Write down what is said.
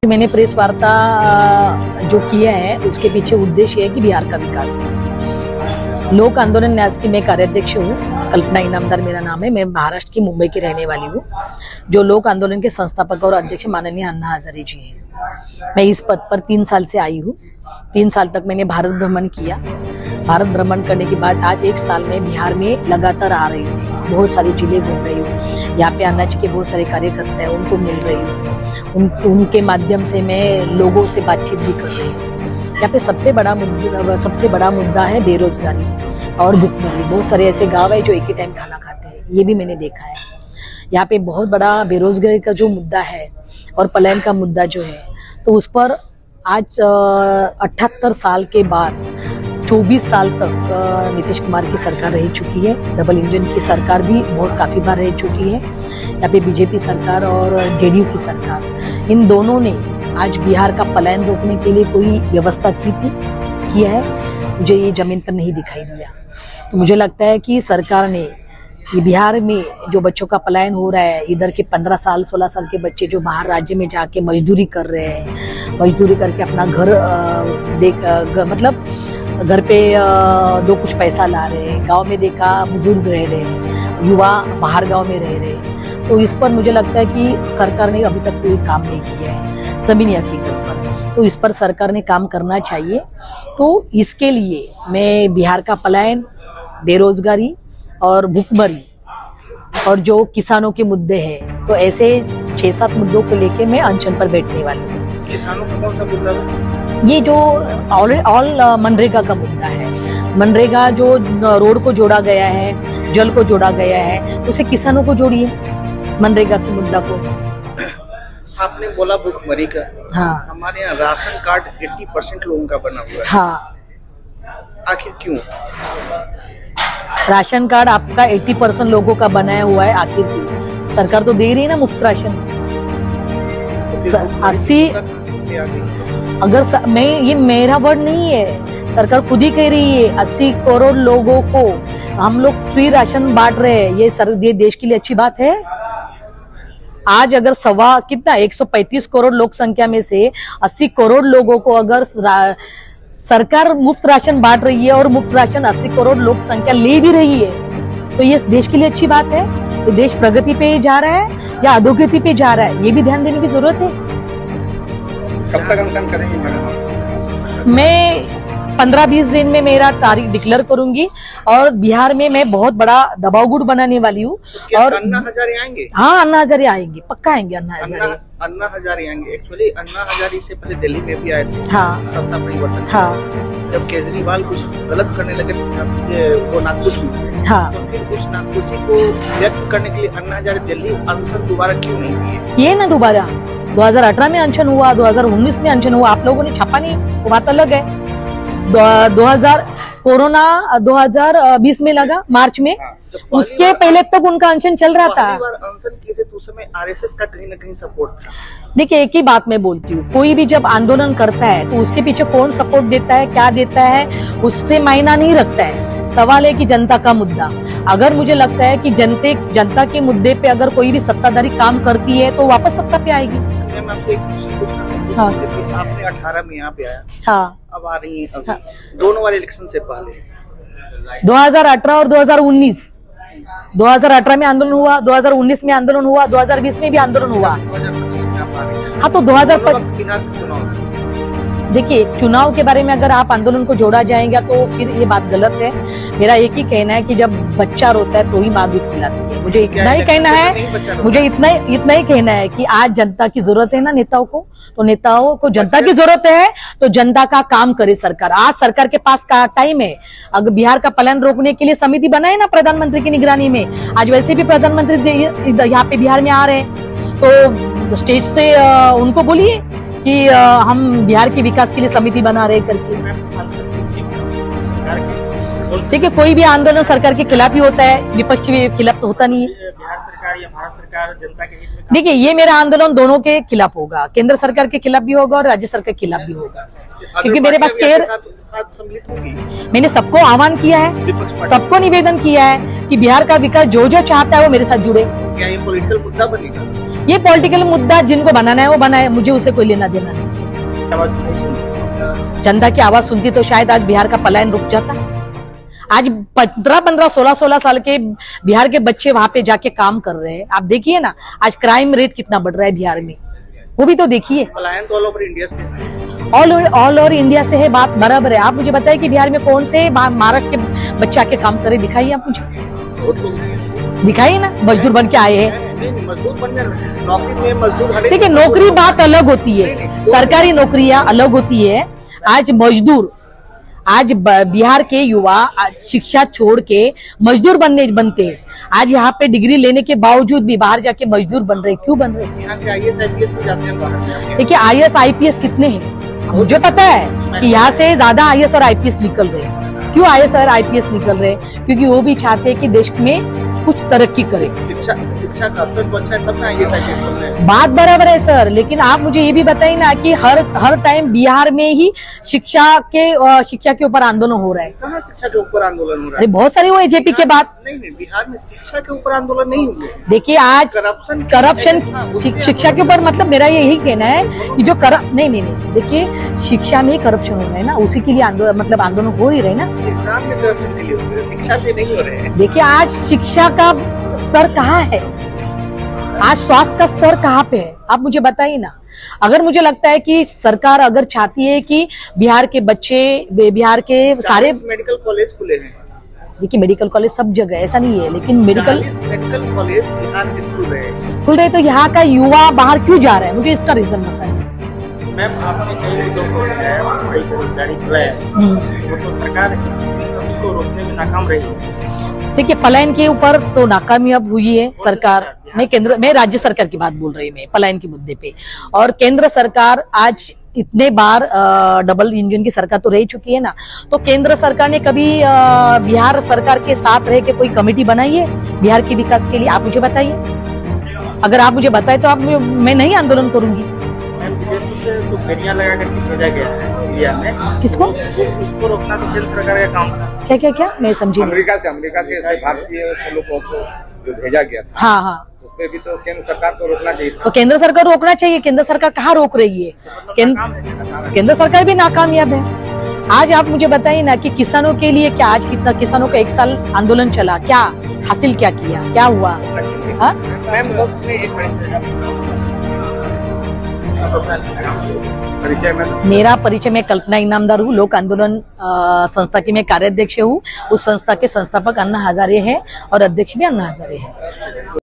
मैंने प्रेस वार्ता जो किया है उसके पीछे उद्देश्य है कि बिहार का विकास। लोक आंदोलन न्यास की मैं कार्याध्यक्ष हूँ। कल्पना इनामदार मेरा नाम है। मैं महाराष्ट्र की मुंबई की रहने वाली हूँ। जो लोक आंदोलन के संस्थापक और अध्यक्ष माननीय अन्ना हजारे जी हैं। मैं इस पद पर 3 साल से आई हूँ। 3 साल तक मैंने भारत भ्रमण किया। भारत भ्रमण करने के बाद आज 1 साल में बिहार में लगातार आ रही हूँ। बहुत सारे जिले घूम रही हूँ। यहाँ पे अन्ना जी के बहुत सारे कार्यकर्ता हैं, उनको मिल रही हूँ। उनके माध्यम से मैं लोगों से बातचीत भी कर रही हूँ। यहाँ पे सबसे बड़ा मुद्दा है बेरोजगारी और भुखमरी। बहुत सारे ऐसे गांव है जो एक ही टाइम खाना खाते हैं, ये भी मैंने देखा है। यहाँ पे बहुत बड़ा बेरोजगारी का जो मुद्दा है और पलायन का मुद्दा जो है, तो उस पर आज 78 साल के बाद 24 साल तक नीतीश कुमार की सरकार रह चुकी है। डबल इंजन की सरकार भी काफी बार रह चुकी है। यहाँ पे बीजेपी सरकार और जेडीयू की सरकार, इन दोनों ने आज बिहार का पलायन रोकने के लिए कोई व्यवस्था किया है, मुझे ये जमीन पर नहीं दिखाई दिया। तो मुझे लगता है कि सरकार ने ये बिहार में जो बच्चों का पलायन हो रहा है, इधर के 15 साल 16 साल के बच्चे जो बाहर राज्य में जाके मजदूरी कर रहे हैं, मजदूरी करके अपना घर मतलब घर पे दो कुछ पैसा ला रहे हैं। गांव में देखा बुजुर्ग रह रहे हैं, युवा बाहर गांव में रह रहे हैं। तो इस पर मुझे लगता है कि सरकार ने अभी तक कोई काम नहीं किया है जमीनी हकीकत पर। तो इस पर सरकार ने काम करना चाहिए। तो इसके लिए मैं बिहार का पलायन, बेरोजगारी और भुखमरी और जो किसानों के मुद्दे हैं, तो ऐसे 6-7 मुद्दों को लेके मैं अनशन पर बैठने वाली हूँ। किसानों का कौन सा मुद्दा है? ये जो ऑल मनरेगा का मुद्दा है। मनरेगा जो रोड को जोड़ा गया है, जल को जोड़ा गया है, उसे किसानों को जोड़िए मनरेगा के मुद्दा को। आपने बोला भुखमरी का। हाँ। हमारे यहाँ राशन कार्ड 80% लोगों का बना हुआ है। हाँ। आखिर क्यों? राशन कार्ड आपका 80% लोगों का बनाया हुआ है, आखिर क्यों? सरकार तो दे रही है ना मुफ्त राशन। 80 अगर ये मेरा वर्ड नहीं है, सरकार खुद ही कह रही है 80 करोड़ लोगों को हम लोग फ्री राशन बांट रहे हैं। ये देश के लिए अच्छी बात है। आज अगर 135 करोड़ लोक संख्या में से 80 करोड़ लोगों को अगर सरकार मुफ्त राशन बांट रही है और मुफ्त राशन 80 करोड़ लोक संख्या ले भी रही है, तो ये देश के लिए अच्छी बात है। तो देश प्रगति पे जा रहा है या अधोगति पे जा रहा है, ये भी ध्यान देने की जरूरत है। कब तक अनशन करेंगी मैडम? मैं 15-20 दिन में मेरा तारीख डिक्लेयर करूंगी और बिहार में मैं बहुत बड़ा दबाव गुट बनाने वाली हूँ। और अन्ना हजारे आएंगे? हाँ, अन्ना हजारे आएंगे, पक्का आएंगे अन्ना हजारे आएंगे। एक्चुअली अन्ना हजारे से पहले दिल्ली में भी आए थे। हाँ। सत्ता परिवर्तन। हाँ। जब केजरीवाल कुछ गलत करने लगे वो नाखुश भी हुए। हाँ। तो फिर उस नाखुशी को व्यक्त करने के लिए अन्ना हजारे दिल्ली अनशन दोबारा क्यों नहीं किए? ना दोबारा 2018 में अनशन हुआ, 2019 में अनशन हुआ, आप लोगों ने छापा नहीं, वो बात अलग है। 2020 में लगा मार्च में। उसके पहले तक उनका अनशन चल रहा था। अनशन किए थे तो उस समय आरएसएस का कहीं ना कहीं सपोर्ट था। देखिए, एक ही बात मैं बोलती हूँ, कोई भी जब आंदोलन करता है तो उसके पीछे कौन सपोर्ट देता है, क्या देता है, उससे मायना नहीं रखता है। सवाल है कि जनता का मुद्दा। अगर मुझे लगता है कि जनता के मुद्दे पे अगर कोई भी सत्ताधारी काम करती है तो वापस सत्ता पे आएगी। मैं आपसे एक क्वेश्चन पूछना। हाँ। आपने 18 में यहाँ पे आया। हाँ। अब आ रही है अभी। हाँ। दोनों वाले इलेक्शन से पहले 2018 और 2019, 2018 में आंदोलन हुआ, 2019 में आंदोलन हुआ, 2020 में भी आंदोलन हुआ। 2025 में आप आ रही हैं। हाँ, तो 2025 बिहार का चुनाव। देखिए, चुनाव के बारे में अगर आप आंदोलन को जोड़ा जाएगा तो फिर ये बात गलत है। मेरा एक ही कहना है कि जब बच्चा रोता है तो ही माँ दूध पिलाती है। मुझे इतना ही कहना है कि आज जनता की जरूरत है ना नेताओं को, तो नेताओं को जनता की जरूरत है, तो जनता का काम करे सरकार। आज सरकार के पास का टाइम है। अगर बिहार का पलायन रोकने के लिए समिति बनाए ना प्रधानमंत्री की निगरानी में। आज वैसे भी प्रधानमंत्री यहाँ पे बिहार में आ रहे हैं, तो स्टेज से उनको बोलिए कि हम बिहार के विकास के लिए समिति बना रहे करके। देखिए, कोई भी आंदोलन सरकार के खिलाफ ही होता है, विपक्ष के खिलाफ तो होता नहीं है। बिहार सरकार या भारत सरकार जनता के हित में। देखिए, ये मेरा आंदोलन दोनों के खिलाफ होगा, केंद्र सरकार के खिलाफ भी होगा और राज्य सरकार के खिलाफ भी होगा। क्योंकि मेरे पास मैंने सबको आह्वान किया है, सबको निवेदन किया है कि बिहार का विकास जो चाहता है वो मेरे साथ जुड़े। क्या ये पॉलिटिकल मुद्दा बनेगा? ये पॉलिटिकल मुद्दा जिनको बनाना है वो बनाए, मुझे उसे कोई लेना देना नहीं है। जनता की आवाज सुनती तो शायद आज बिहार का पलायन रुक जाता। आज 15-15, 16-16 साल के बिहार के बच्चे वहां पे जाके काम कर रहे हैं। आप देखिए ना आज क्राइम रेट कितना बढ़ रहा है बिहार में, वो भी तो देखिए। पलायन तो ऑल ओवर इंडिया से, ऑल ओवर इंडिया से है, बात बराबर है। आप मुझे बताइए कि बिहार में कौन से महाराष्ट्र के बच्चे आके काम करे, दिखाइए आप मुझे, बहुत लोग हैं, दिखाइए ना। मजदूर बन के आए हैं, नहीं मजदूर बन जाए, नौकरी में मजदूर। देखिए नौकरी बात अलग होती है, सरकारी नौकरियां अलग होती है। आज मजदूर, आज बिहार के युवा आज शिक्षा छोड़ के मजदूर बनते हैं। आज यहाँ पे डिग्री लेने के बावजूद भी बाहर जाके मजदूर बन रहे। क्यों बन रहे? यहाँ के IAS IPS भी जाते हैं बाहर। देखिए IAS IPS कितने हैं मुझे पता है कि यहाँ से ज्यादा IAS और IPS निकल रहे हैं। क्यों IAS और IPS निकल रहे? क्योंकि वो भी चाहते हैं कि देश में कुछ तरक्की करे। शिक्षा का स्तर तो अच्छा है, तब ना IAS IPS बन रहे हैं। बात बराबर है सर, लेकिन आप मुझे ये भी बताइए ना कि हर टाइम बिहार में ही शिक्षा के ऊपर आंदोलन हो रहा है। कहाँ शिक्षा के ऊपर आंदोलन हो रहा है? अरे बहुत सारे हुए जेपी के बाद। नहीं, बिहार में शिक्षा के ऊपर आंदोलन नहीं हुए। देखिए आज करप्शन शिक्षा के ऊपर, मतलब मेरा यही कहना है कि जो नहीं, देखिए शिक्षा में करप्शन हो रहा है ना, उसी के लिए आंदोलन, मतलब आंदोलन हो ही रहे ना। एग्जाम में करप्शन के लिए हो रहे हैं, शिक्षा में नहीं हो रहे हैं। देखिए आज शिक्षा का स्तर कहाँ है, आज स्वास्थ्य का स्तर कहाँ पे है, आप मुझे बताइए ना। अगर मुझे लगता है कि सरकार अगर चाहती है कि बिहार के बच्चे, बिहार के सारे मेडिकल कॉलेज खुले हैं। देखिए मेडिकल कॉलेज सब जगह ऐसा नहीं है, लेकिन मेडिकल कॉलेज बिहार में खुल रहे तो यहाँ का युवा बाहर क्यों जा रहा है, मुझे इसका रीजन बताइए। मैम आपने कई मुद्दों को कई बेरोजगारी फैलाया, तो सरकार इस सभी को रोकने में नाकाम रही है। देखिए पलायन के ऊपर तो नाकामयाब हुई है सरकार। मैं राज्य सरकार की बात बोल रही हूँ, मैं पलायन के मुद्दे पे। और केंद्र सरकार आज इतने बार डबल इंजन की सरकार तो रह चुकी है ना, तो केंद्र सरकार ने कभी बिहार सरकार के साथ रह के कोई कमेटी बनाई है बिहार के विकास के लिए? आप मुझे बताइए। अगर आप मुझे बताए तो मैं नहीं आंदोलन करूंगी। विदेशों से तो फेरियां लगा करके भेजा गया है इंडिया में। किसको? उसको रोकना तो केंद्र सरकार का काम है। क्या मैं समझी नहीं। अमेरिका के भारतीय लोगों को जो भेजा गया था, हाँ, उसपे भी तो केंद्र सरकार को रोकना चाहिए था। तो केंद्र सरकार रोकना चाहिए, केंद्र सरकार कहाँ रोक रही है? केंद्र सरकार भी नाकामयाब है। आज आप मुझे बताइए ना कि किसानों के लिए क्या, आज कितना किसानों का 1 साल आंदोलन चला, क्या हासिल क्या किया, क्या हुआ? मेरा परिचय, मैं कल्पना इनामदार हूँ, लोक आंदोलन संस्था की मैं कार्याध्यक्ष हूँ। उस संस्था के संस्थापक अन्ना हजारे हैं और अध्यक्ष भी अन्ना हजारे हैं।